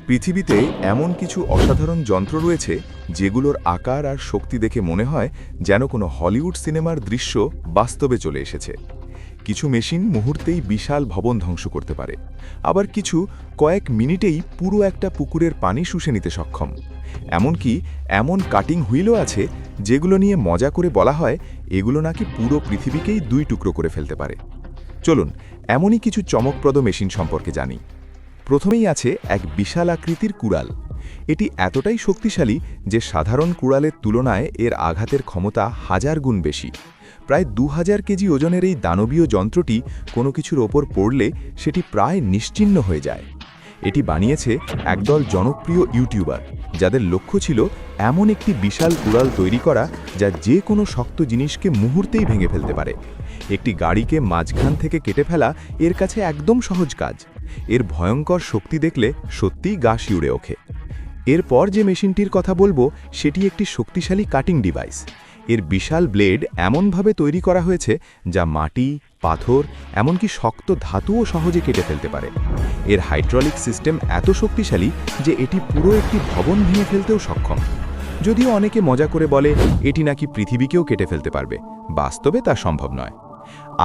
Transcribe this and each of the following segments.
পৃথিবীতে এমন কিছু অসাধারণ যন্ত্র রয়েছে যেগুলোর আকার আর শক্তি দেখে মনে হয় যেন কোনো হলিউড সিনেমার দৃশ্য বাস্তবে চলে এসেছে। কিছু মেশিন মুহূর্তেই বিশাল ভবন ধ্বংস করতে পারে, আবার কিছু কয়েক মিনিটেই পুরো একটা পুকুরের পানি শুষে নিতে সক্ষম। এমনকি এমন কাটিং হুইলও আছে যেগুলো নিয়ে মজা করে বলা হয় এগুলো নাকি পুরো পৃথিবীকেই দুই টুকরো করে ফেলতে পারে। চলুন এমনই কিছু চমকপ্রদ মেশিন সম্পর্কে জানি। প্রথমেই আছে এক বিশাল আকৃতির কুড়াল। এটি এতটাই শক্তিশালী যে সাধারণ কুড়ালের তুলনায় এর আঘাতের ক্ষমতা 1000 গুণ বেশি। প্রায় 2000 কেজি ওজনের এই দানবীয় যন্ত্রটি কোনো কিছুর ওপর পড়লে সেটি প্রায় নিশ্চিহ্ন হয়ে যায়। এটি বানিয়েছে একদল জনপ্রিয় ইউটিউবার, যাদের লক্ষ্য ছিল এমন একটি বিশাল কুড়াল তৈরি করা যা যে কোনো শক্ত জিনিসকে মুহূর্তেই ভেঙে ফেলতে পারে। একটি গাড়িকে মাঝখান থেকে কেটে ফেলা এর কাছে একদম সহজ কাজ। এর ভয়ঙ্কর শক্তি দেখলে সত্যিই গা শিউরে ওঠে। এরপর যে মেশিনটির কথা বলবো সেটি একটি শক্তিশালী কাটিং ডিভাইস। এর বিশাল ব্লেড এমনভাবে তৈরি করা হয়েছে যা মাটি, পাথর, এমনকি শক্ত ধাতুও সহজে কেটে ফেলতে পারে। এর হাইড্রোলিক সিস্টেম এত শক্তিশালী যে এটি পুরো একটি ভবন ভেঙে ফেলতেও সক্ষম। যদিও অনেকে মজা করে বলে এটি নাকি পৃথিবীকেও কেটে ফেলতে পারবে, বাস্তবে তা সম্ভব নয়।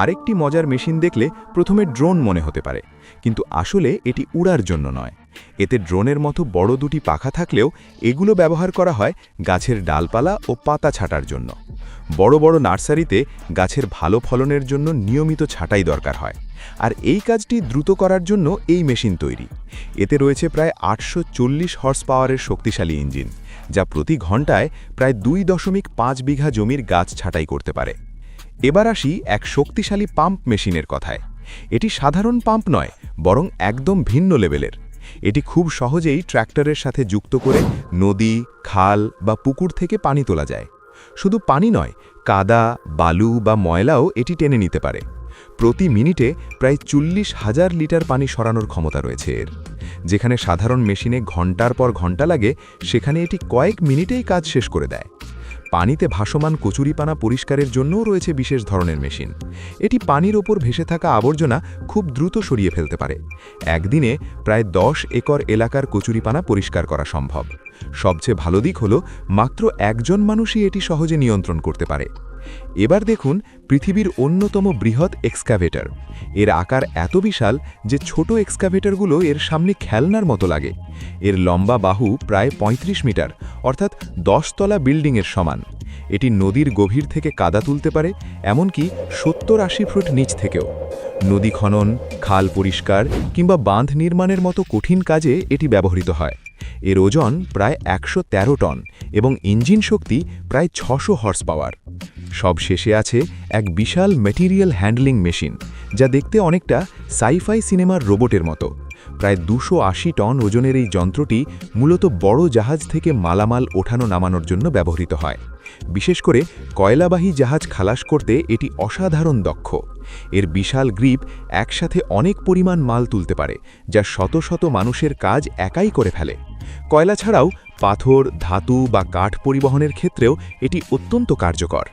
আরেকটি মজার মেশিন দেখলে প্রথমে ড্রোন মনে হতে পারে, কিন্তু আসলে এটি উড়ার জন্য নয়। এতে ড্রোনের মতো বড় দুটি পাখা থাকলেও এগুলো ব্যবহার করা হয় গাছের ডালপালা ও পাতা ছাঁটার জন্য। বড় বড় নার্সারিতে গাছের ভালো ফলনের জন্য নিয়মিত ছাঁটাই দরকার হয়, আর এই কাজটি দ্রুত করার জন্য এই মেশিন তৈরি। এতে রয়েছে প্রায় 840 হর্স পাওয়ারের শক্তিশালী ইঞ্জিন, যা প্রতি ঘন্টায় প্রায় 2.5 বিঘা জমির গাছ ছাঁটাই করতে পারে। এবার আসি এক শক্তিশালী পাম্প মেশিনের কথায়। এটি সাধারণ পাম্প নয়, বরং একদম ভিন্ন লেভেলের। এটি খুব সহজেই ট্র্যাক্টরের সাথে যুক্ত করে নদী, খাল বা পুকুর থেকে পানি তোলা যায়। শুধু পানি নয়, কাদা, বালু বা ময়লাও এটি টেনে নিতে পারে। প্রতি মিনিটে প্রায় 40,000 লিটার পানি সরানোর ক্ষমতা রয়েছে এর। যেখানে সাধারণ মেশিনে ঘন্টার পর ঘন্টা লাগে, সেখানে এটি কয়েক মিনিটেই কাজ শেষ করে দেয়। পানিতে ভাসমান কচুরিপানা পরিষ্কারের জন্যও রয়েছে বিশেষ ধরনের মেশিন। এটি পানির ওপর ভেসে থাকা আবর্জনা খুব দ্রুত সরিয়ে ফেলতে পারে। একদিনে প্রায় 10 একর এলাকার কচুরিপানা পরিষ্কার করা সম্ভব। সবচেয়ে ভালো দিক হল মাত্র একজন মানুষই এটি সহজে নিয়ন্ত্রণ করতে পারে। এবার দেখুন পৃথিবীর অন্যতম বৃহৎ এক্সকাভেটর। এর আকার এত বিশাল যে ছোট এক্সকাভেটরগুলো এর সামনে খেলনার মতো লাগে। এর লম্বা বাহু প্রায় 35 মিটার, অর্থাৎ 10 তলা বিল্ডিংয়ের সমান। এটি নদীর গভীর থেকে কাদা তুলতে পারে, এমনকি 70-80 ফুট নিচ থেকেও। নদী খনন, খাল পরিষ্কার কিংবা বাঁধ নির্মাণের মতো কঠিন কাজে এটি ব্যবহৃত হয়। এর ওজন প্রায় 113 টন এবং ইঞ্জিন শক্তি প্রায় 600 হর্স পাওয়ার। সব শেষে আছে এক বিশাল ম্যাটেরিয়াল হ্যান্ডলিং মেশিন, যা দেখতে অনেকটা সাইফাই সিনেমার রোবটের মতো। প্রায় 280 টন ওজনের এই যন্ত্রটি মূলত বড় জাহাজ থেকে মালামাল ওঠানো নামানোর জন্য ব্যবহৃত হয়। বিশেষ করে কয়লাবাহী জাহাজ খালাস করতে এটি অসাধারণ দক্ষ। এর বিশাল গ্রিপ একসাথে অনেক পরিমাণ মাল তুলতে পারে, যা শত শত মানুষের কাজ একাই করে ফেলে। কয়লা ছাড়াও পাথর, ধাতু বা কাঠ পরিবহনের ক্ষেত্রেও এটি অত্যন্ত কার্যকর।